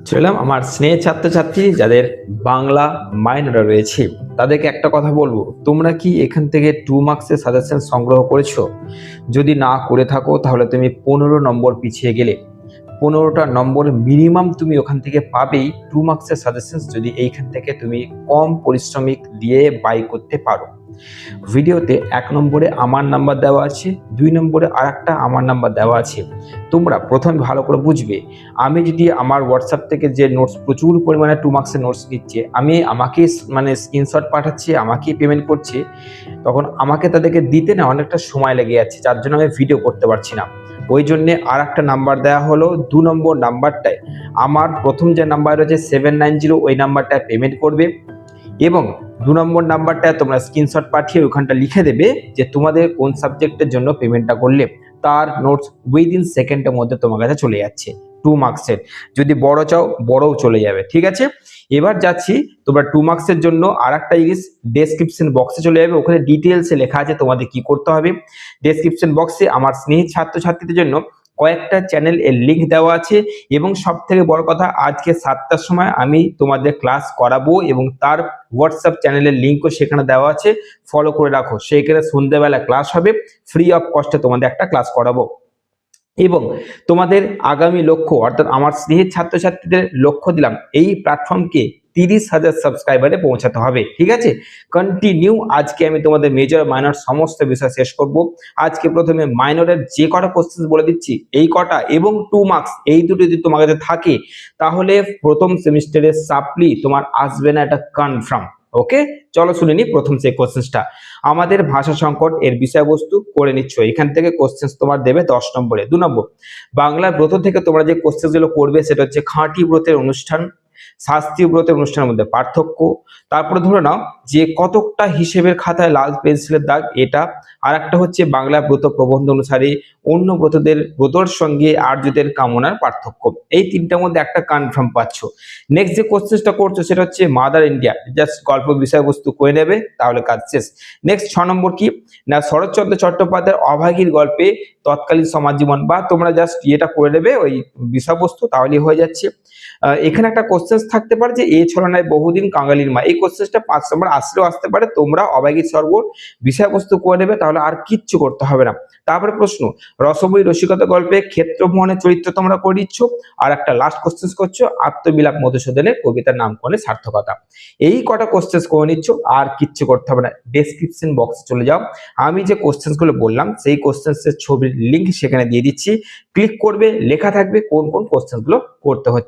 চললাম আমার স্নেহের ছাত্রছাত্রী যাদের বাংলা মাইনরে রয়েছে তাদেরকে একটা কথা বলবো, তোমরা কি এখান থেকে 2 মার্কসের সাজেশন সংগ্রহ করেছো? যদি না করে থাকো তাহলে তুমি 15 নম্বর পিছিয়ে গেলে। 15টা নম্বর মিনিমাম তুমি ওখান থেকে পাবেই 2 মার্কসের সাজেশন, যদি এইখান থেকে তুমি কম পরিশ্রমিক দিয়ে বাই করতে পারো। ভিডিওতে 1 নম্বরে আমার নাম্বার দেওয়া আছে, 2 নম্বরে আরেকটা আমার নাম্বার দেওয়া আছে। তোমরা প্রথমে ভালো করে বুঝবে, আমি যদি আমার হোয়াটসঅ্যাপ থেকে যে নোটস প্রচুর পরিমাণে 2 মার্কসের নোটস নিচ্ছে, আমাকে মানে স্ক্রিনশট পাঠাচ্ছে, আমাকেই পেমেন্ট করছে, তখন আমাকে তাদেরকে দিতে না অনেকটা সময় লেগে যাচ্ছে, যার জন্য আমি ভিডিও করতে পারছি না। ওই জন্যে আরেকটা নাম্বার দেওয়া হলো, 2 নম্বর নাম্বারটায় আমার প্রথম যে নাম্বার রয়েছে 790, ওই নাম্বারটায় পেমেন্ট করবে এবং 2 নম্বর নাম্বারটায় তোমরা স্ক্রিনশট পাঠিয়ে ওখানটা লিখে দেবে যে তোমাদের কোন সাবজেক্টের জন্য পেমেন্টটা করলে, তার নোটস উইদিন সেকেন্ডের মধ্যে তোমার কাছে চলে যাচ্ছে 2 মার্কসের। যদি বড় চাও বড়ও চলে যাবে, ঠিক আছে। এবার যাচ্ছি, তোমরা 2 মার্কসের জন্য আরেকটা জিনিস ডেসক্রিপশন বক্সে চলে যাবে, ওখানে ডিটেলসে লেখা আছে তোমাদের কি করতে হবে। ডেসক্রিপশন বক্সে আমার স্নেহিত ছাত্রছাত্রীদের জন্য কয়েকটা চ্যানেল এর লিঙ্ক দেওয়া আছে এবং সব থেকে বড় কথা, আজকে 7টার সময় আমি তোমাদের ক্লাস করাবো এবং তার হোয়াটসঅ্যাপ চ্যানেলের লিঙ্কও সেখানে দেওয়া আছে, ফলো করে রাখো। সেইখানে সন্ধ্যেবেলা ক্লাস হবে, ফ্রি অফ কস্টে তোমাদের একটা ক্লাস করাবো। এবং তোমাদের আগামী লক্ষ্য, অর্থাৎ আমার স্নেহের ছাত্রছাত্রীদের লক্ষ্য দিলাম এই প্ল্যাটফর্মকে 30,000 সাবস্ক্রাইবারে পৌঁছাতে হবে, ঠিক আছে। কন্টিনিউ আজকে আমি তোমাদের মেজর মাইনর সমস্ত বিষয় শেষ করব। আজকে প্রথমে মাইনরের যে কটা কোশ্চেন বলে দিচ্ছি, এই কটা এবং 2 মার্কস, এই দুটো যদি তোমার কাছে থাকে তাহলে প্রথম সেমিস্টারের সাপ্লি তোমার আসবে না, এটা কনফার্ম। ওকে, চলো শুনে নি প্রথম সেই কোশ্চেনটা। আমাদের ভাষা সংকট এর বিষয়বস্তু করে নিচ্ছ, এখান থেকে কোশ্চেন তোমার দেবে 10 নম্বরে। 2 নম্বর, বাংলা ব্রত থেকে তোমরা যে কোশ্চেন গুলো করবে সেটা হচ্ছে খাঁটি ব্রতের অনুষ্ঠান, শাস্ত্রীয় ব্রতের অনুষ্ঠানের মধ্যে পার্থক্য, তারপরে ধরে নাও যে কতকটা হিসেবের খাতায় লাল পেন্সিলের দাগ, এটা। আর একটা হচ্ছে বাংলা ব্রত প্রবন্ধ অনুসারে অন্য ব্রতদের ব্রতর সঙ্গে আর্যদের কামনার পার্থক্য। এই তিনটার মধ্যে একটা কনফার্ম পাচ্ছ। নেক্সট যে কোশ্চেনটা করছো সেটা হচ্ছে মাদার ইন্ডিয়া, জাস্ট গল্প বিষয়বস্তু করে নেবে তাহলে কাজ শেষ। নেক্সট 6 নম্বর কি না, শরৎচন্দ্র চট্টোপাধ্যায়ের অভাগীর গল্পে তৎকালীন সমাজ জীবন, বা তোমরা জাস্ট এটা করে নেবে ওই বিষয়বস্তু, তাহলেই হয়ে যাচ্ছে। এখানে একটা কোশ্চেন থাকতে পারে যে এই ছলনায় বহুদিন কাঙালির মা, এই কোশ্চেনটা 5 নম্বর আসলেও আসতে পারে। তোমরা অভাগীর স্বর্গ বিষয়বস্তু করে নেবে, তাহলে আর কিচ্ছু করতে হবে না। তারপরে প্রশ্ন, রসময়ী রসিকতা গল্পে ক্ষেত্রমোহনের চরিত্র তোমরা করে দিচ্ছ। আর একটা লাস্ট কোশ্চেন করছো, আত্মবিলাপ মধুসূদনের কবিতার নামকরণের সার্থকতা। এই কটা কোশ্চেন করে নিচ্ছ, আর কিচ্ছু করতে হবে না। ডেসক্রিপশন বক্সে চলে যাও, আমি যে কোশ্চেন গুলো বললাম সেই কোশ্চেন এর ছবির লিঙ্ক সেখানে দিয়ে দিচ্ছি, ক্লিক করবে, লেখা থাকবে কোন কোন কোশ্চেন গুলো করতে হচ্ছে।